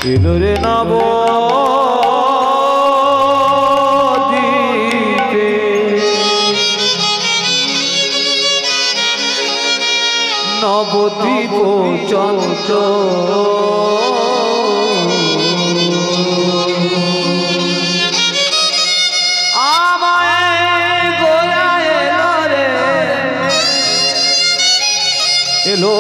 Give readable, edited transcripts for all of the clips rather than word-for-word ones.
এলো রে নবদ্বীপে নবদ্বীপ চন্দ্র এলো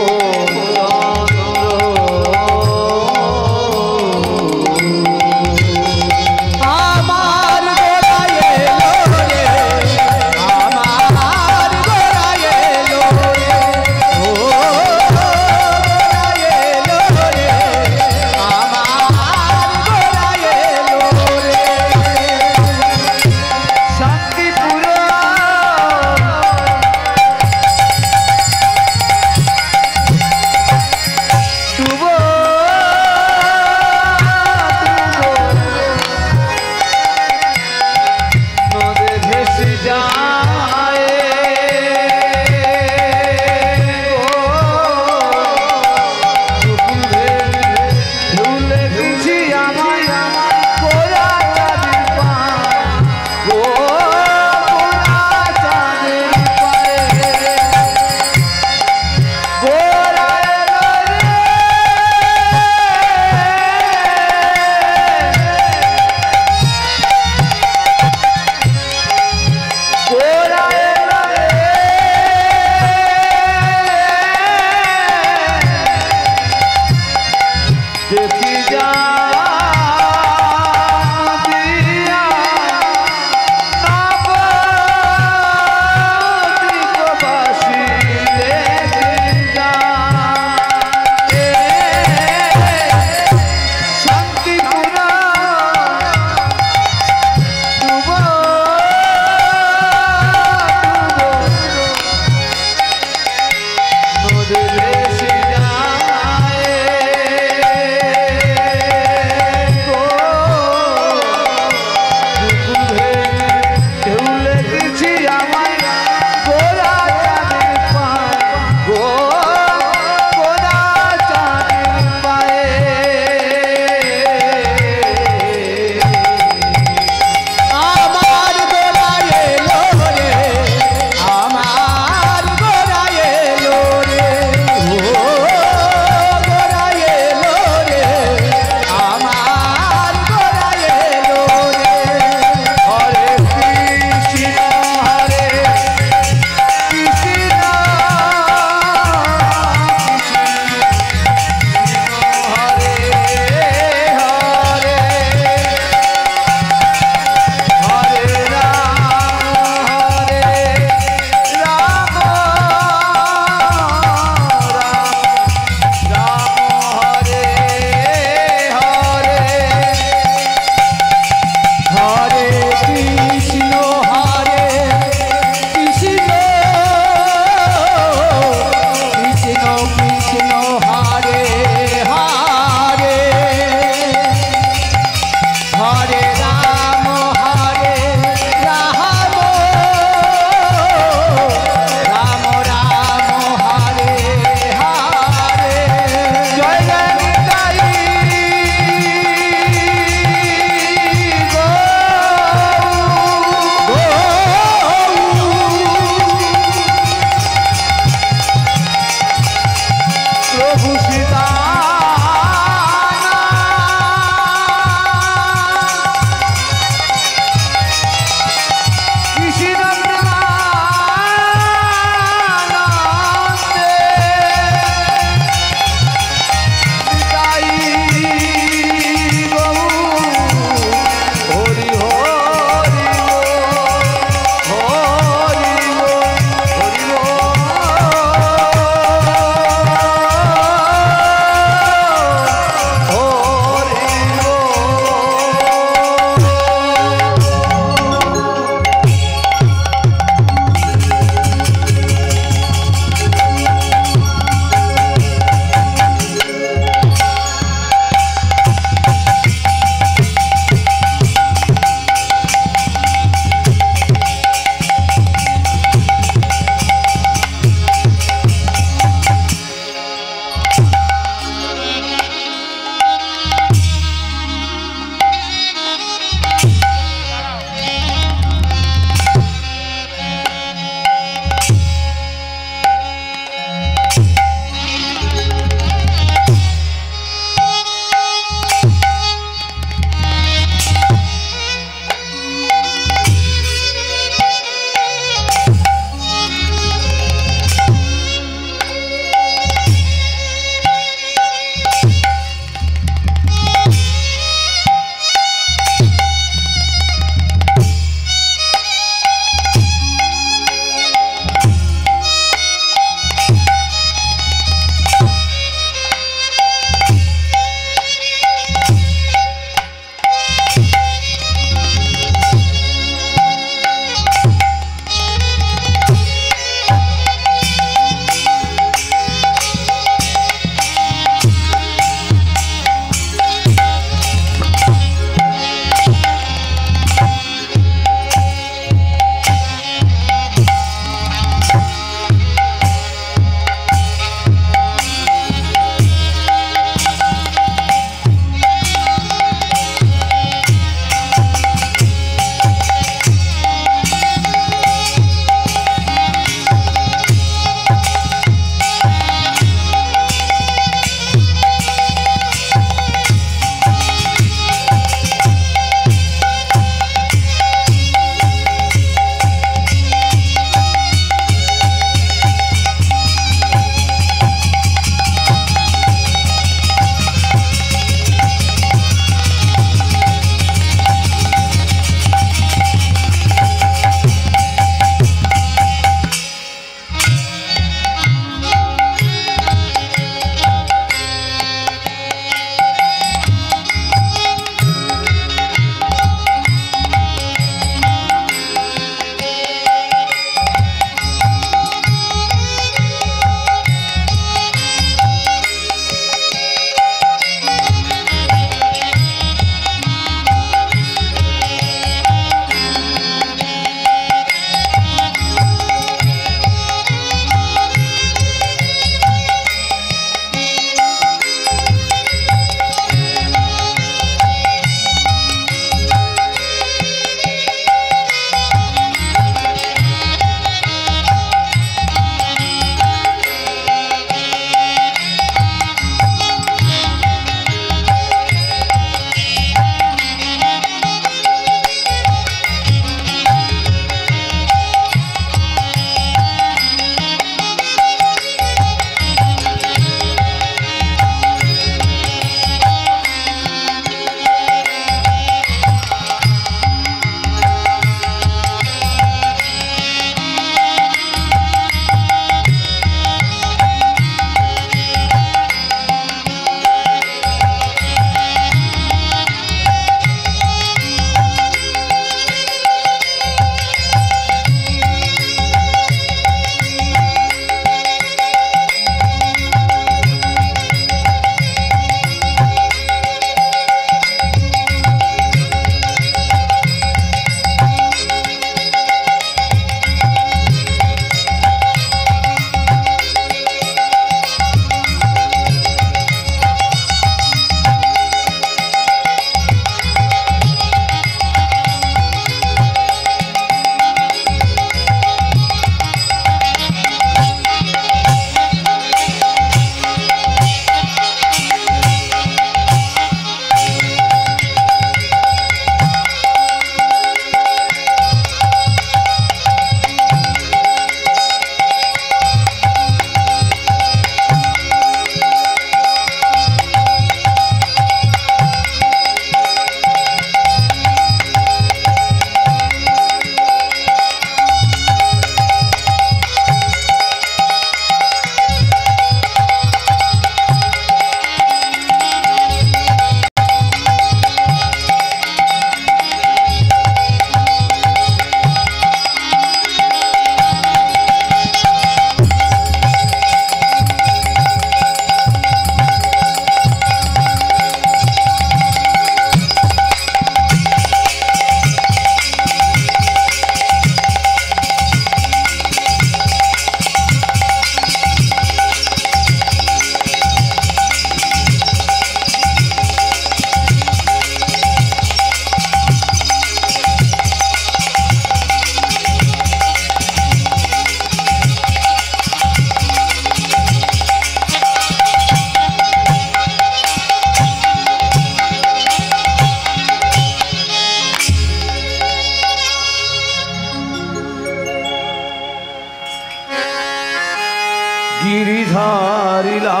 হারিলা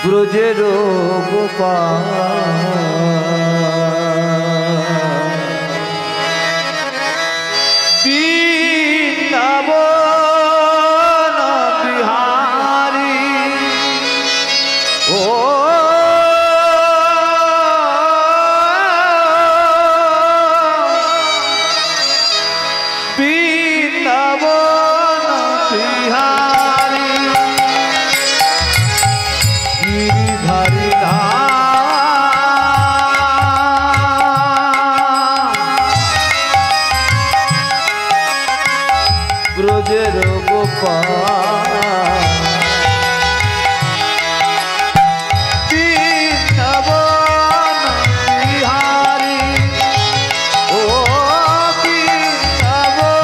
ব্রজের গোপাল বৃন্দাবন বিহারী ও বৃন্দাবন বিহারী গিরিধারী ব্রজের গোপাল বৃন্দাবন বিহারী ও বৃন্দাবন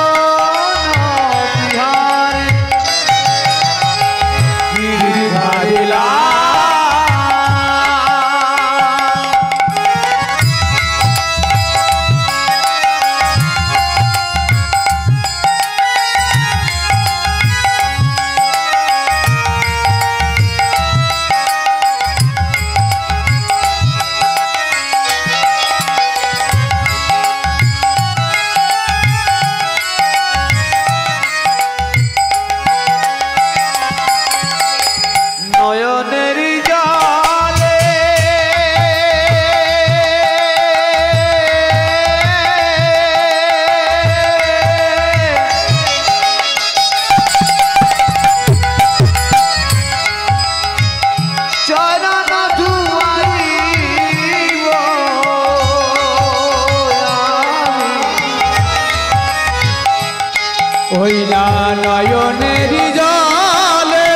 বিহারী গিরিধারী নয়নেরি জলে চরণ ধুয়াইব ওই না নয়নেরি জলে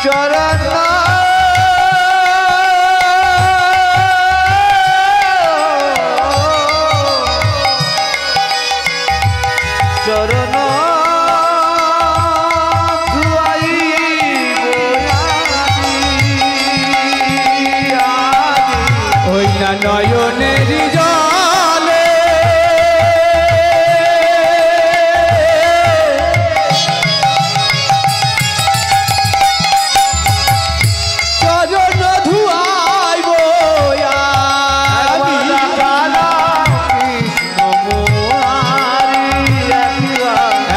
চরণ চরণ ধুয়াইব ওই না নয়নেরি জলে চরণ ধুয়াইব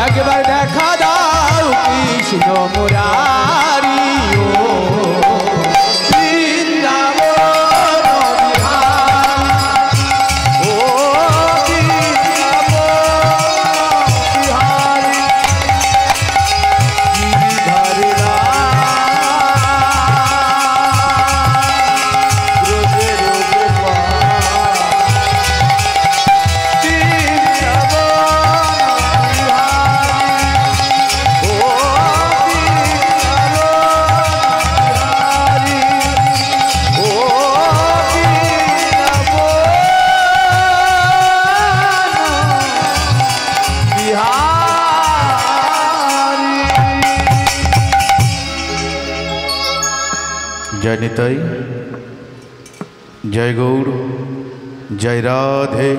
একবার দেখা দাও কৃষ্ণ মুরারি ও বৃন্দাবন বিহারী ও বৃন্দাবন বিহারী গিরিধারী ব্রজের जय निताई, जय गौर, जय राधे,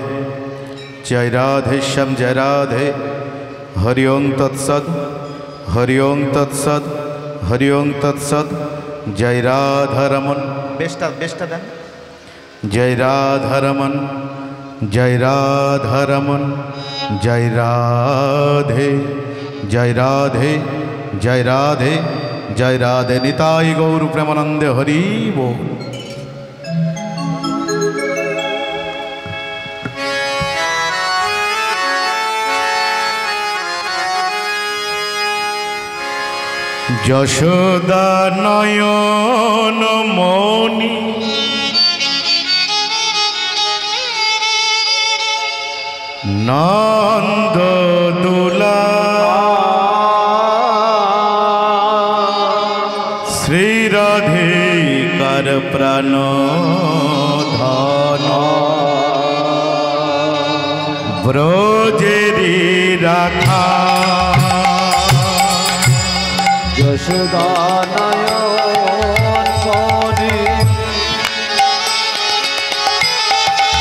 जय राधे श्याम, जय राधे। हरि ओं तत्सद, हरि ओं तत्सद, हरि ओं तत्सद। जय राधा रमन, बेस्टा बेस्टा दें। जय राधा रमन, जय राधा रमन, जय राधे, जय राधे, जय राधे, जय राधे। निताई गौर प्रेमानंदे हरि बोल। যশোদা নয়ন মণি নন্দ দুলা শ্রী রাধিকার প্রাণ ধন ব্রজেরি রাখা যশোদা নয়ন মনি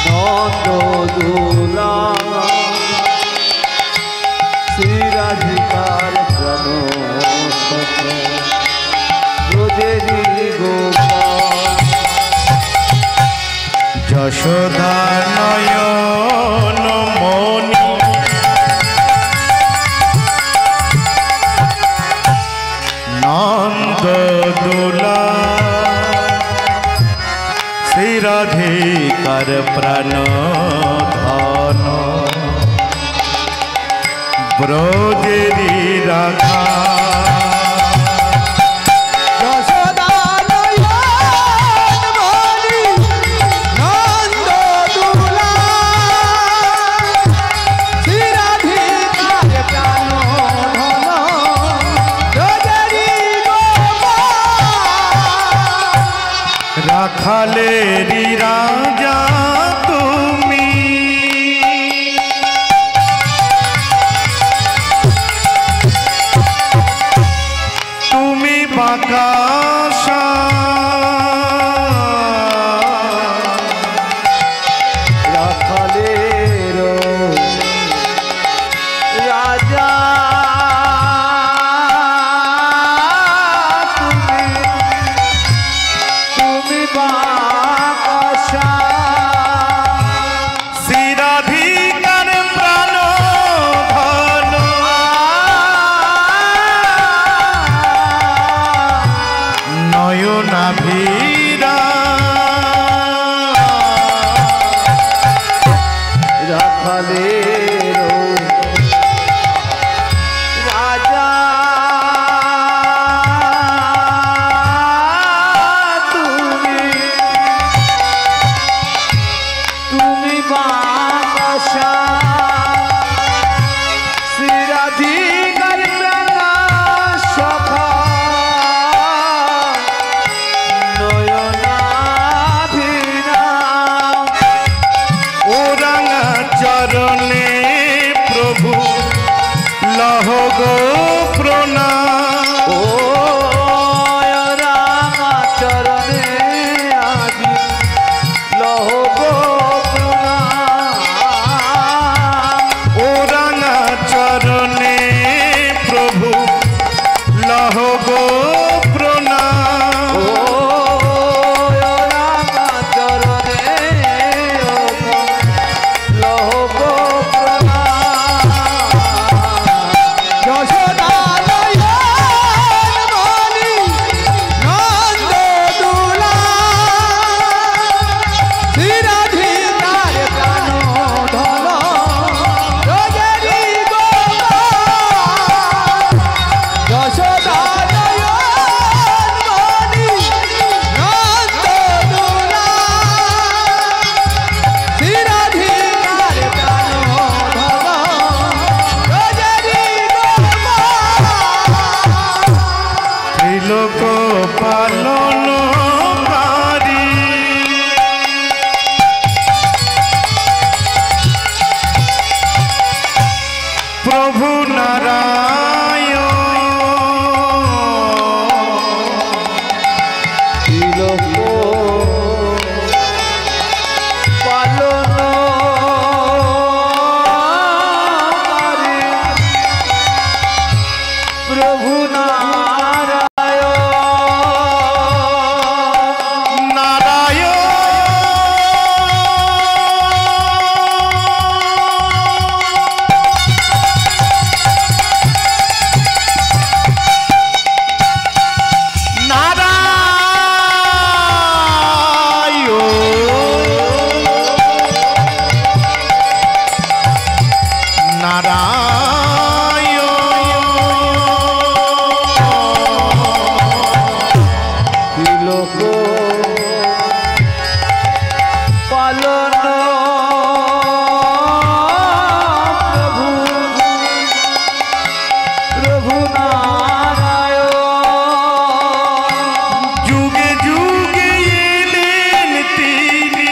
নন্দ দুলা শ্রীরাধিকার প্রাণ ব্রজেরি গোপাল যশোদা নয়ন মনি নন্দ দুলা শ্রীরাধিকার প্রাণ ধন ব্রজেরি রাখা রাখালেরি রাজা তুমি তুমি বাকাশা রাখালের রাজা তুমি বাকাশা শ্রীরাধিকার প্রাণ ধন নয়নাভিরা রাখালের রাজা তুমি বাকাশা শ্রীরাধিকার প্রাণ সখা নয়নাভিরা ওরাঙা চরণে প্রভু লহ গো প্রণাম ও রামা চরণে আজি লহব প্রণাম ওরাঙা চরণে প্রভু লহ গো প্রণাম ও রামা চরণে লহব প্রণাম যশোদা নয়ন মনি নন্দ দুলা শ্রীরাধিকার প্রাণ ধন ব্রজেরি গোপাল যশোদা নয়ন মনি নন্দ দুলা শ্রীরাধিকার প্রাণ ধন ব্রজেরি গোপাল ত্রিলোক পালনকারী প্রভু নারায়ণ তিলক পালন করে প্রভু নারায়ণ তিলক পালন প্রভু প্রভু নারায়ণ যুগে যুগে এলেন তিনি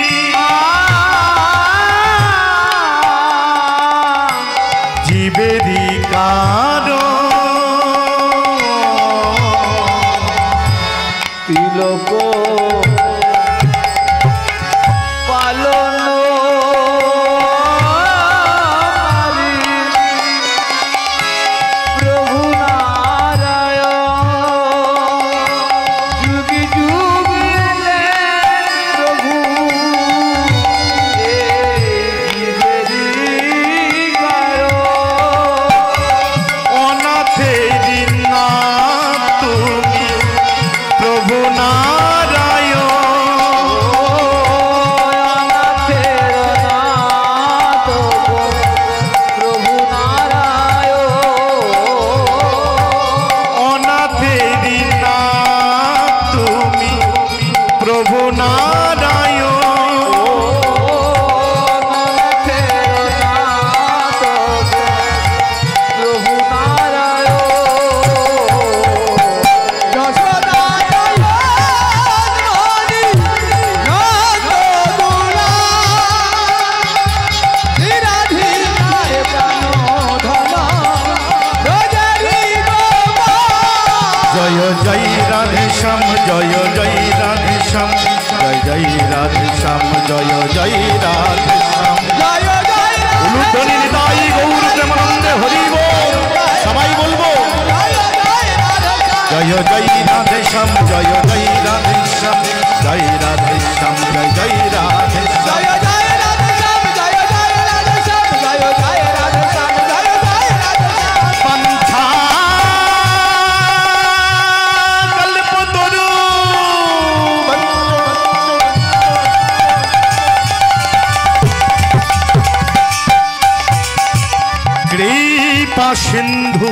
सिंधु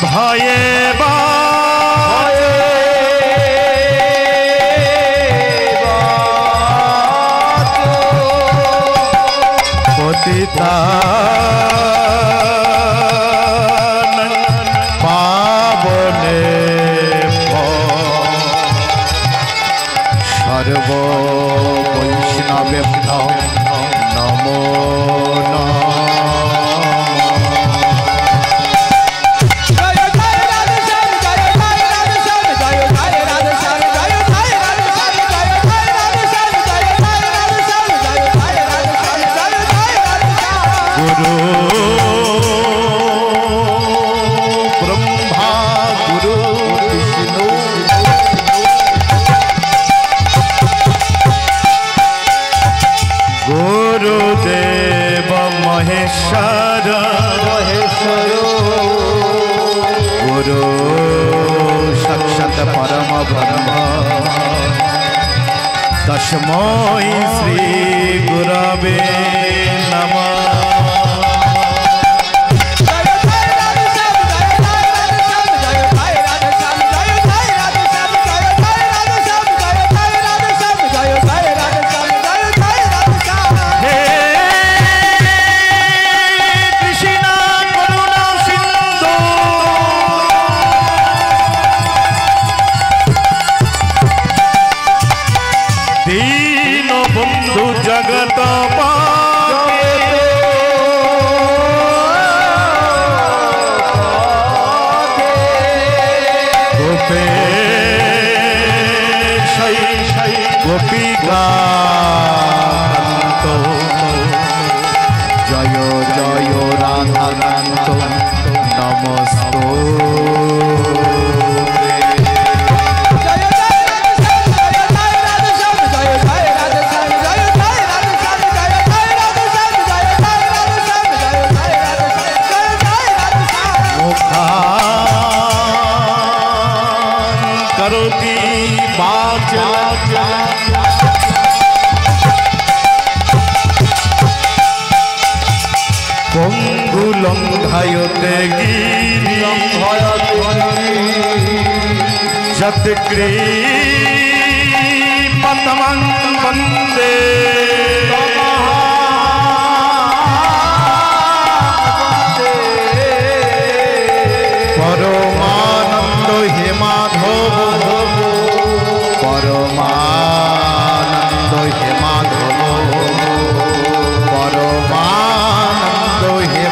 भये पतिता पावने सर्व वैष्णवेभ्यो नमो गुरु साक्षात् परम ब्रह्म तस्मै श्री गुरवे नमः। जगत गोपे गोपिका जय जय राधाकान्त नमस्तो लंघयते गिरि यत्कृपतमं वन्दे परमानंद हे माधव परमानंद हे माधव परमानंद हे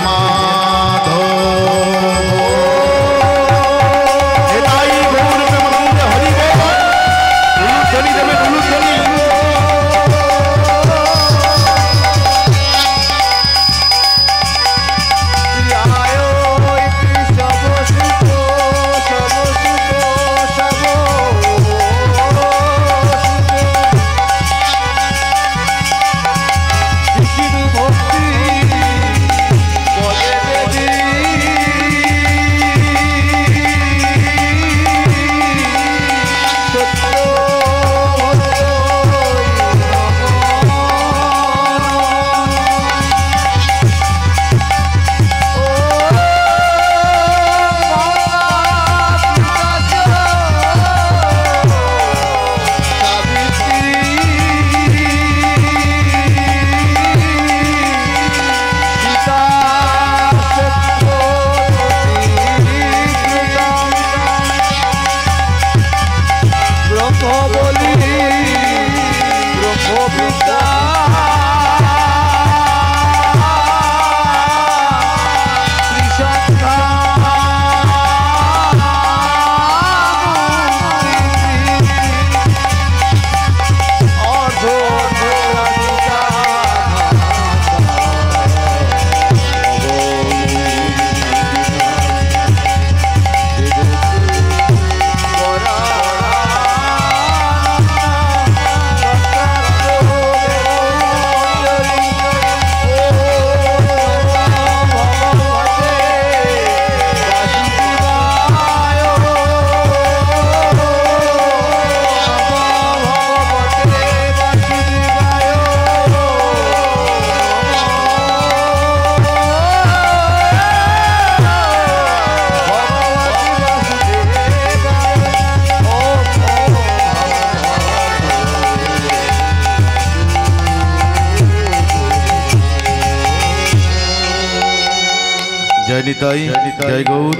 जय निताई जय गौर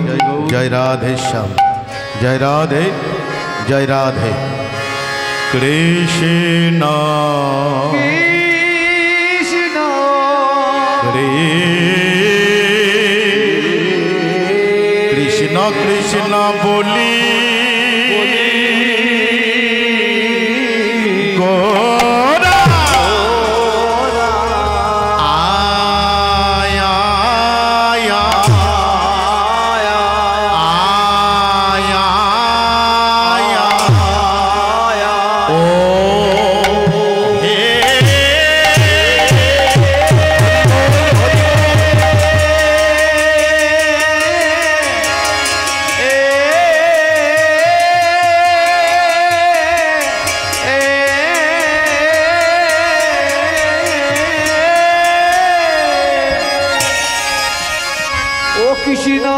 जय राधे श्याम जय राधे जय राधे कृष्ण कृष्ण कृष्ण कृष्ण बोली गोरा आया आया आया आया ओ हे ओ कृष्ण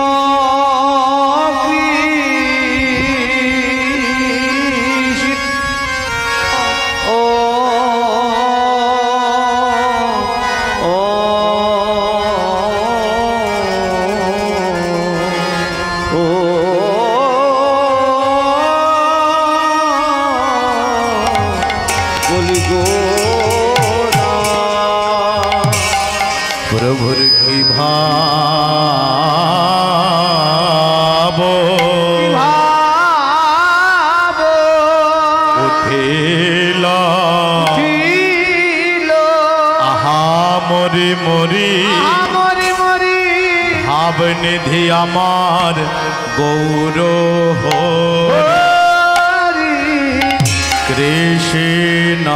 कृष्ण ओ ओ बोली गोरा प्रभुर की भावो भाव उठेला ছিল आहा मोरी मोरी আমরি মরি भाव निधि আমার गौर हो হরি कृष्ण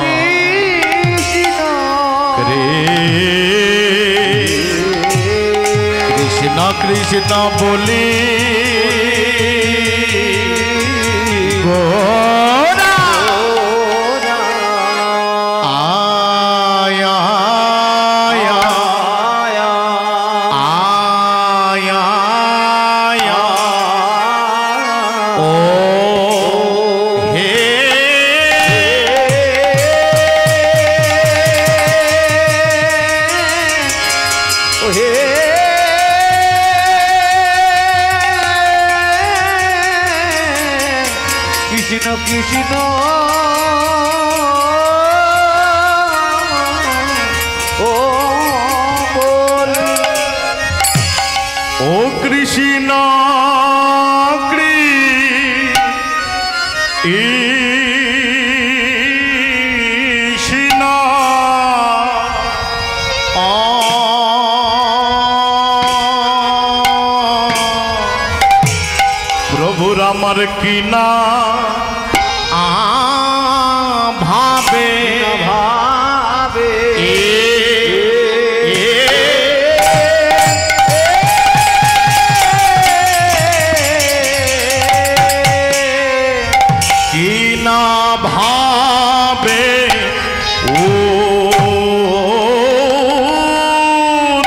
কৃষ্ণ कृष्ण कृष्ण बोली गोरा आया आया आया आया ओ हे কৃষ্ণ কৃষ্ণ ও বল ओ कृष्ण कृष्ण प्रभुर আমার কিনা ভাবে ভাবে কিনা ভাবে ও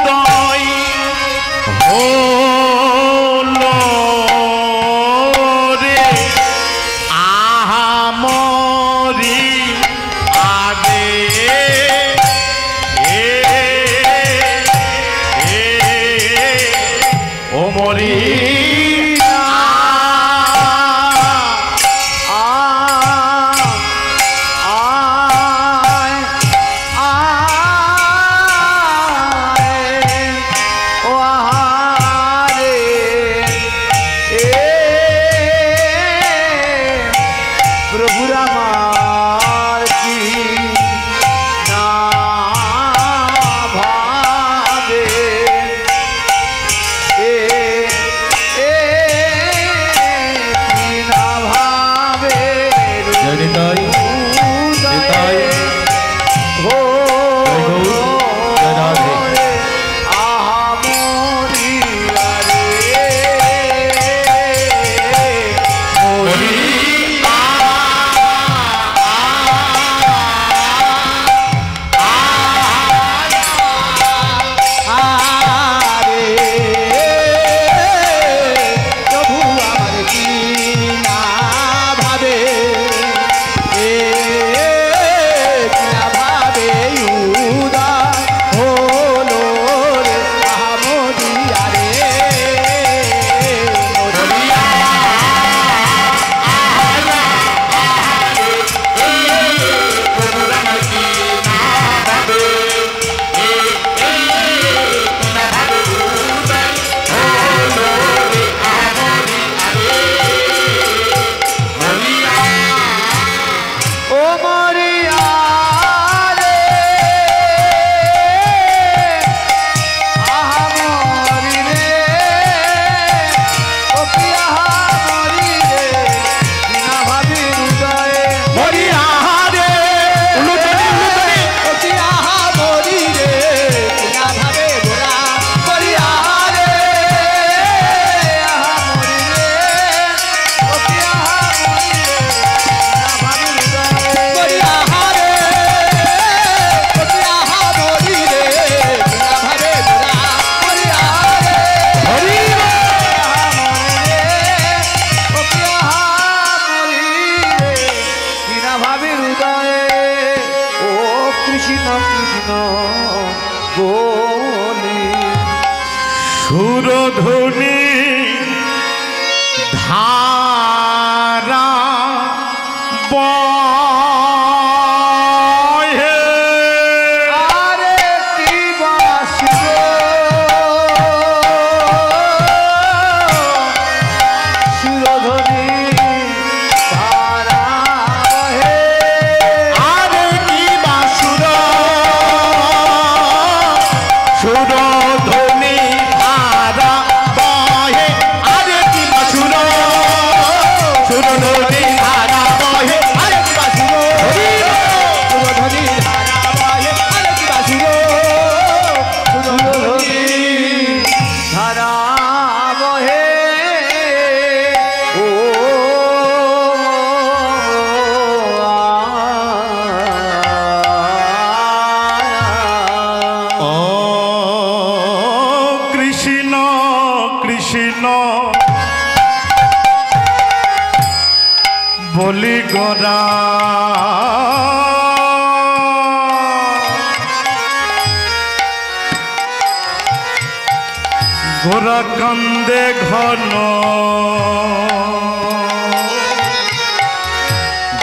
দয় হলো রে কৃষ্ণ বলি সুরধুনি ধারা বহে আরে কি বাসিব সুরধনি ধারা বহে আরে কি বাসুর সুরধুনি ধারা বহে আরে কি বাসুর সুরধুনি ধারা বহে আরে কি বাসুর সুরধনি ধারা বহে আরে কি বাসিব সুরধনি ধারা বহে ও ও কৃষ্ণ কৃষ্ণ বলি গোরা গোরা কান্দে ঘন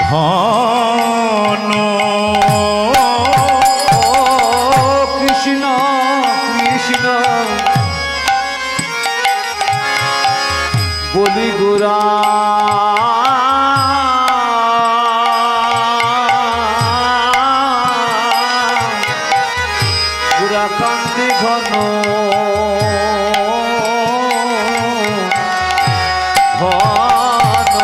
ঘন ও কৃষ্ণ কৃষ্ণ বলি গোরা গোরা কান্দি ঘন ঘন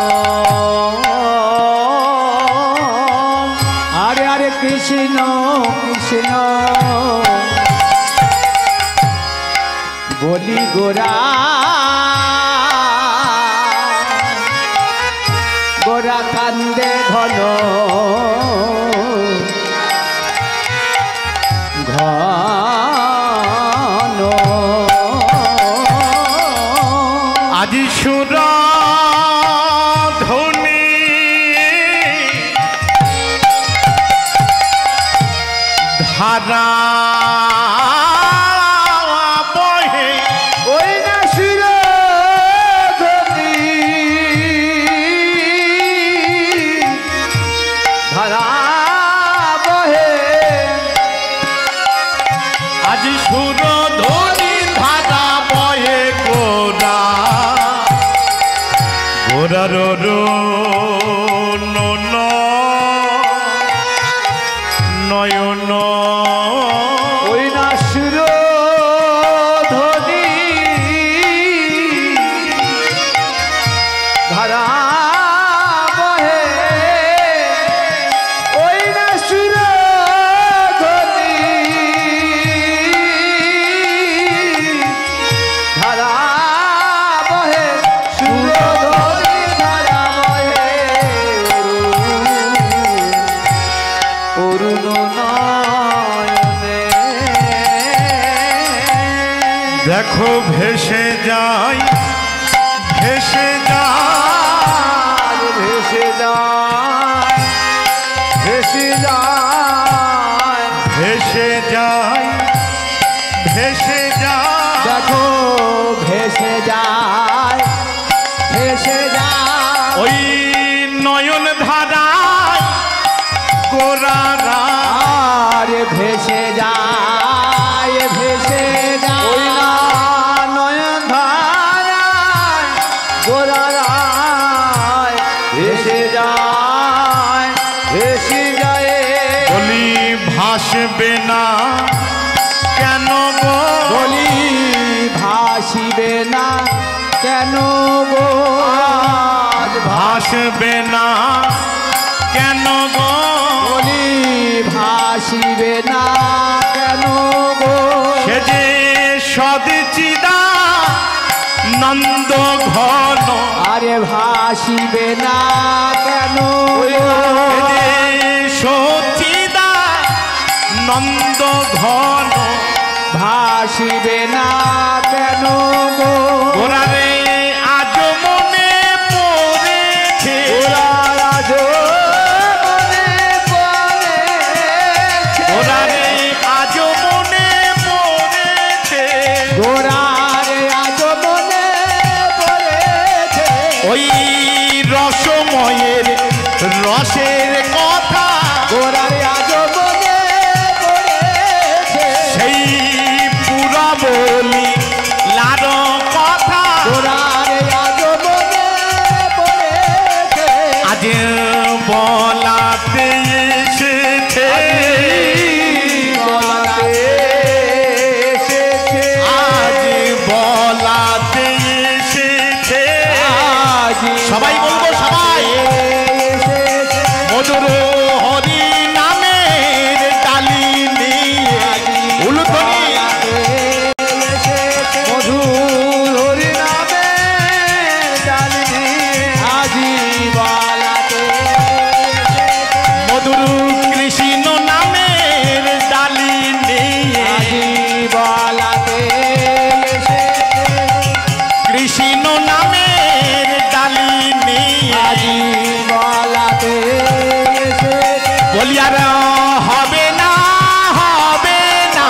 আরে আরে কৃষ্ণ কৃষ্ণ বলি গোরা গোরা কান্দে ঘন ঘন আজি সুর ধনি ধারা বহে ওই না শির ধনি ধারা বহে আজি সুর ধনি ধারা বহে গোরা গোরার নয়ন ওই না শির ধনি ধারা বহে ওই না শির ধনি ধারা বহে শির ধনি ধারা বহে অরুণ নয়নে দেখো ভেসে যাই ভেসে যাই ভেসে যায় ভেসে যায় ভেসে যাই ভেসে যাই দেখো ভেসে যায় ভেসে যায় ওই নয়ন ধারায় গোরারা আর ভেসে যায় ভেসে যায় ওই না নয়ন ধারায় গোরারায় ভেসে যায় ভেসে যায় বলি ভাসবে না কেন গো বলি ভাসিবে না কেন গো আজ ভাসবে না কেন গো বলি ভাসিবে না কেন গো সে যে সদচিদা নন্দ ঘন আরে ভাসিবে না কেন গো সে যে সচিদা নন্দ ঘন ভাসিবে না কেন গো গোরারে আজ মনে পড়েছে গোরা রাজ মনে পড়েছে গোরারে রসের কথা গোরার আজ মনে পড়েছে সেই পুরা বলি লার কথা গোরার আজ মনে পড়েছে আজ বলাতে এসেছে বলাতে এসেছে আজ বলাতে এসেছে আজি সবাই বলবো সবাই এসেছে মধুর হরি নামের ডালি নিয়ে উলুধ্বনি মধুর হরি নামে ডালিনী আজি বলাতে মধুর কৃষ্ণ নামের ডালি নিয়ে আজি বলাতে কৃষ্ণ নামের ডালি নিয়ে আজি বলাতে বলি আর হবে না হবে না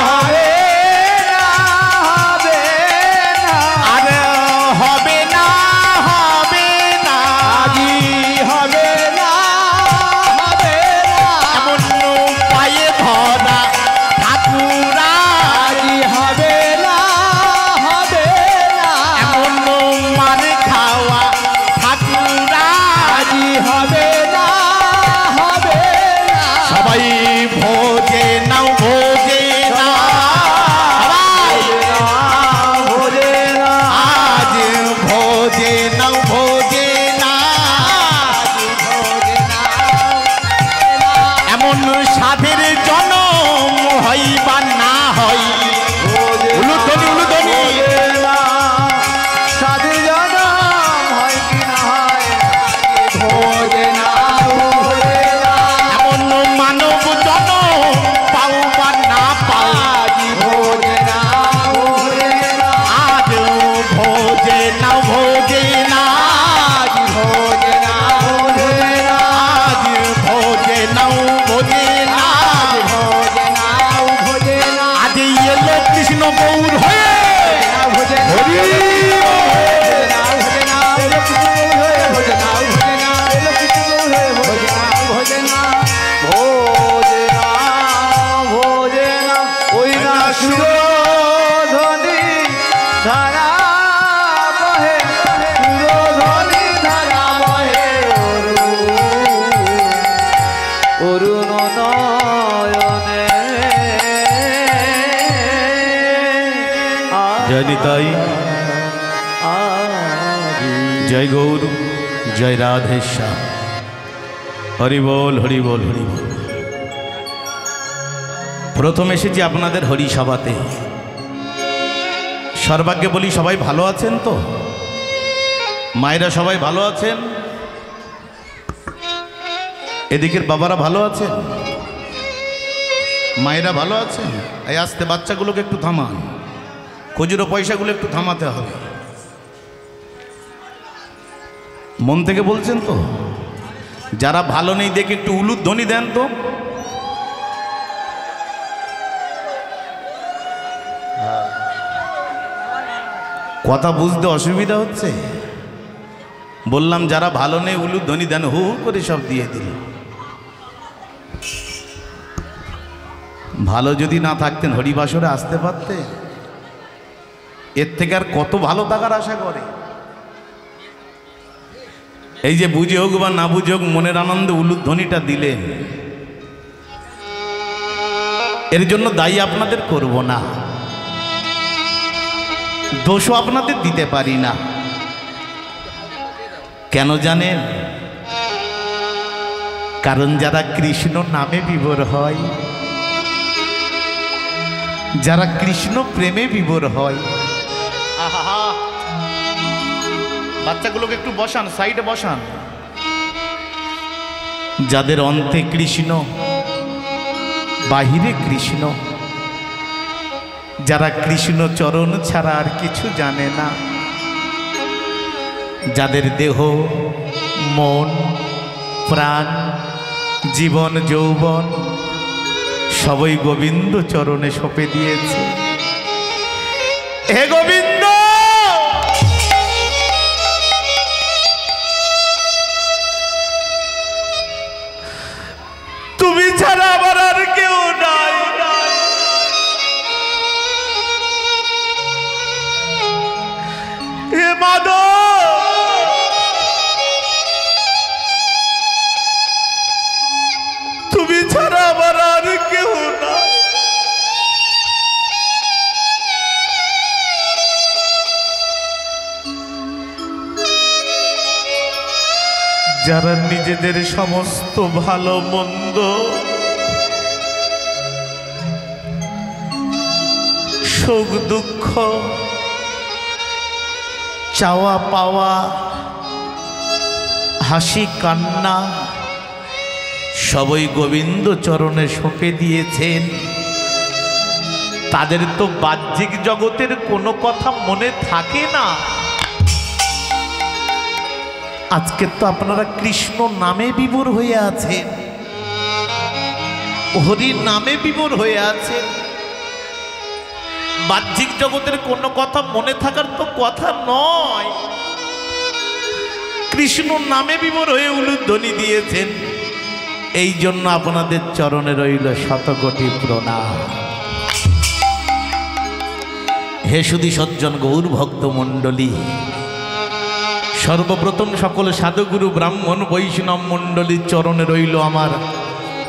হবে না হবে না আর হবে না হবে না আজি হবে না হবে না এমন পায়ে ধরা ঠাকুরা আজি হবে না হবে না এমন মার খাওয়া ঠাকুরা আজি হবে না হবে না সবাই ভোজে নাও ভোজে না সবাই ভোরে না আজ ভোজে নাও ভোজে না এমন সাধের জনম হয় বা না হয় উলুধ্বনি উলুধ্বনি সাধু জনম হয় কি না হয় ভোরে না ভোরে না এমন মানব জনম পাও বা না পাও আজি ভোরে না ভোরে না আজ ভোজে নাও ভোজে না আজি ভোরে না ভোরে না আজ ভোজে নাও ভোজে না ভোরে না ভোরে না আজ এলো কৃষ্ণ গৌর হয়ে ভোরে না হরি অরুণ নয়নে জয় নিতাই জয় গৌর জয় রাধেশ্যাম হরি বল হরি বল হরি বল। প্রথম এসেছি আপনাদের হরি সভাতে। সর্বাগ্যে বলি সবাই ভালো আছেন তো? মায়েরা সবাই ভালো আছেন? এদিকের বাবারা ভালো আছেন? মায়েরা ভালো আছেন? এই আস্তে বাচ্চাগুলোকে একটু থামান, খুচরো পয়সাগুলো একটু থামাতে হবে। মন থেকে বলছেন তো? যারা ভালো নেই দেখে একটু উলুধ্বনি দেন তো। কথা বুঝতে অসুবিধা হচ্ছে? বললাম যারা ভালো নেই উলুধ্বনি দেন, হু হু করে সব দিয়ে দিল। ভালো যদি না থাকতেন হরিবাসরে আসতে পারতেন? এর থেকে আর কত ভালো থাকার আশা করে? এই যে বুঝে হোক বা না বুঝে হোক মনের আনন্দে উলুধ্বনিটা দিলেন, এর জন্য দায়ী আপনাদের করব না, দোষও আপনাদের দিতে পারি না। কেন জানেন? কারণ যারা কৃষ্ণ নামে বিভোর হয়, যারা কৃষ্ণ প্রেমে বিভোর হয়, বাচ্চাগুলোকে একটু বসান, সাইডে বসান। যাদের অন্তে কৃষ্ণ, বাহিরে কৃষ্ণ, যারা কৃষ্ণ চরণ ছাড়া আর কিছু জানে না, যাদের দেহ, মন, প্রাণ, জীবন, যৌবন সবই গোবিন্দ চরণে সঁপে দিয়েছে। হে গোবিন্দ, যারা নিজেদের সমস্ত ভালো মন্দ সুখ দুঃখ চাওয়া পাওয়া হাসি কান্না সবই গোবিন্দ চরণে সঁপে দিয়েছেন, তাদের তো বাহ্যিক জগতের কোনো কথা মনে থাকে না। আজকে তো আপনারা কৃষ্ণ নামে বিভোর হয়ে আছেন, হরির নামে বিভোর হয়ে আছেন। বাহ্যিক জগতের কোনো কথা মনে থাকার তো কথা নয়। কৃষ্ণ নামে বিভোর হয়ে উলুধ্বনি দিয়েছেন, এই জন্য আপনাদের চরণে রইল শতকোটি প্রণাম। হে সুধী সজ্জন গৌর ভক্ত মণ্ডলী, সর্বপ্রথম সকল সাধুগুরু ব্রাহ্মণ বৈষ্ণব মণ্ডলীর চরণে রইল আমার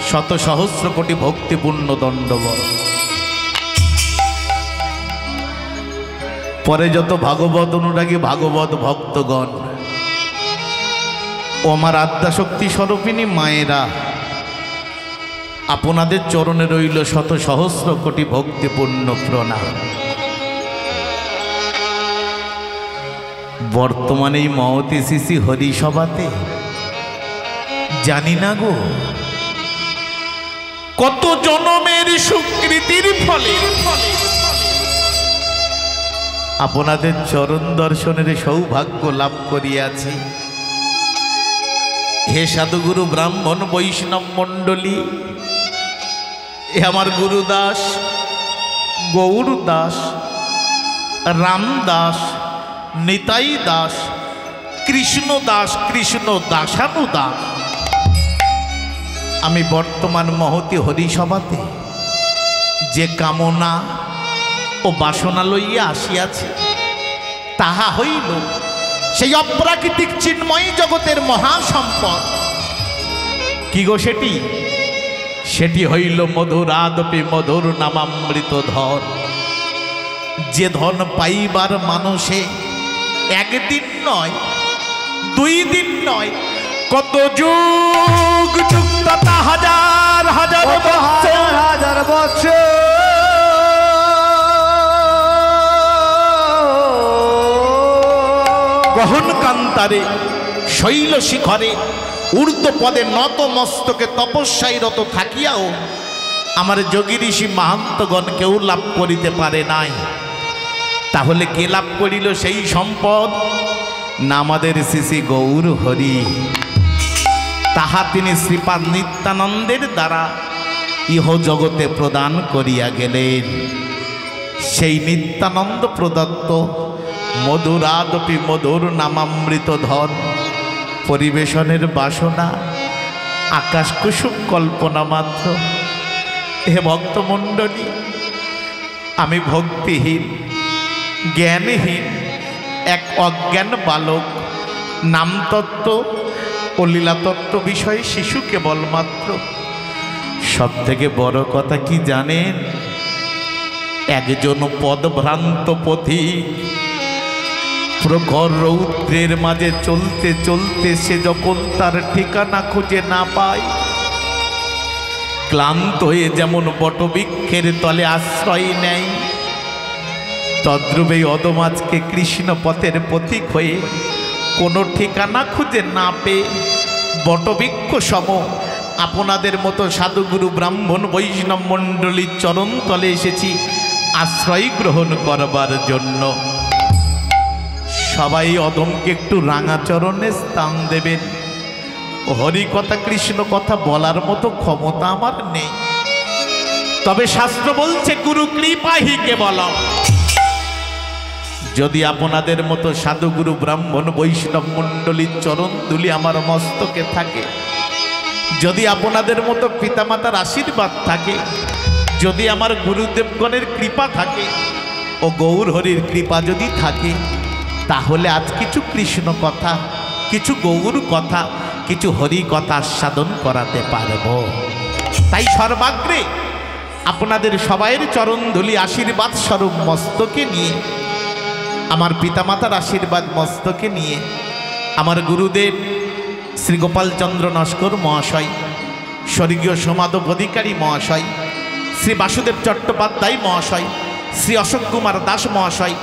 শত সহস্র কোটি ভক্তিপূর্ণ দণ্ডবত। পরে যত ভাগবত অনুরাগী ভাগবত ভক্তগণ ও আমার আদ্যাশক্তি স্বরূপিণী মায়েরা, আপনাদের চরণে রইল শত সহস্র কোটি ভক্তিপূর্ণ প্রণাম। বর্তমানে এই মহতী শিশি হরিসভাতে জানি না গো কত জনমের সুকৃতির ফলে আপনাদের চরণ দর্শনের সৌভাগ্য লাভ করিয়াছি। হে সাধুগুরু ব্রাহ্মণ বৈষ্ণব মণ্ডলী, এ আমার গুরুদাস গৌর দাস, রামদাস, নিতাই দাস, কৃষ্ণ দাস, কৃষ্ণ দাসানুদাস, আমি বর্তমান মহতী হরিসভাতে যে কামনা ও বাসনা লইয়া আসিয়াছি তাহা হইল সেই অপ্রাকৃতিক চিন্ময় জগতের মহাসম্পদ। কি গো সেটি? সেটি হইল মধুরাদপি মধুর নামামৃত ধন। যে ধন পাইবার মানুষে একদিন নয়, 2 দিন নয়, কত যুগ যুগ তথা হাজার হাজার হাজার বছর গহন কান্তারে শৈল শিখরে ঊর্ধ্ব পদে নত মস্তকে তপস্যায় রত থাকিয়াও আমার যোগী ঋষি মাহান্তগণ কেউ লাভ করিতে পারে নাই। তাহলে কে লাভ করিল সেই সম্পদ? না আমাদের শ্রী গৌর হরি। তাহা তিনি শ্রীপাদ নিত্যানন্দের দ্বারা ইহ জগতে প্রদান করিয়া গেলেন। সেই নিত্যানন্দ প্রদত্ত মধুরাদপি মধুর নামামৃত ধন পরিবেশনের বাসনা আকাশ কুসুম কল্পনা মাত্র। হে ভক্তমণ্ডলী, আমি ভক্তিহীন জ্ঞানহীন এক অজ্ঞান বালক, নামতত্ত্ব ও লীলাতত্ত্ব বিষয়ে শিশু কেবলমাত্র। সব থেকে বড় কথা কি জানেন? একজন পদভ্রান্ত পথিক প্রখর রৌদ্রের মাঝে চলতে চলতে সে যখন তার ঠিকানা খুঁজে না পায়, ক্লান্ত হয়ে যেমন বটবৃক্ষের তলে আশ্রয় নেয়, তদ্রূপে অধমাজকে কৃষ্ণ পথের পথিক হয়ে কোনো ঠিকানা খুঁজে না পেয়ে বটবৃক্ষ সম আপনাদের মতো সাধুগুরু ব্রাহ্মণ বৈষ্ণব মণ্ডলীর চরণ তলে এসেছি আশ্রয় গ্রহণ করবার জন্য। সবাই অধমকে একটু রাঙা চরণে স্থান দেবেন। হরি কথা কৃষ্ণ কথা বলার মতো ক্ষমতা আমার নেই, তবে শাস্ত্র বলছে গুরু কৃপাহি কেবলম। যদি আপনাদের মতো সাধুগুরু ব্রাহ্মণ বৈষ্ণব মণ্ডলীর চরণ ধুলি আমার মস্তকে থাকে, যদি আপনাদের মতো পিতামাতার আশীর্বাদ থাকে, যদি আমার গুরুদেবগণের কৃপা থাকে ও গৌর হরির কৃপা যদি থাকে, তাহলে আজ কিছু কৃষ্ণ কথা, কিছু গৌর কথা, কিছু হরি কথা আস্বাদন করাতে পারব। তাই সর্বাগ্রে আপনাদের সবাইয়ের চরণ ধুলি আশীর্বাদ স্বরূপ মস্তকে নিয়ে, আমার পিতামাতার আশীর্বাদ মস্তকে নিয়ে, আমার গুরুদেব শ্রী গোপালচন্দ্র নস্কর মহাশয়, স্বর্গীয় সমাধব অধিকারী মহাশয়, শ্রী বাসুদেব চট্টোপাধ্যায় মহাশয়, শ্রী অশোক কুমার দাস মহাশয়,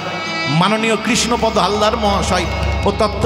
মাননীয় কৃষ্ণপদ হালদার মহাশয় ও তত্ত্ব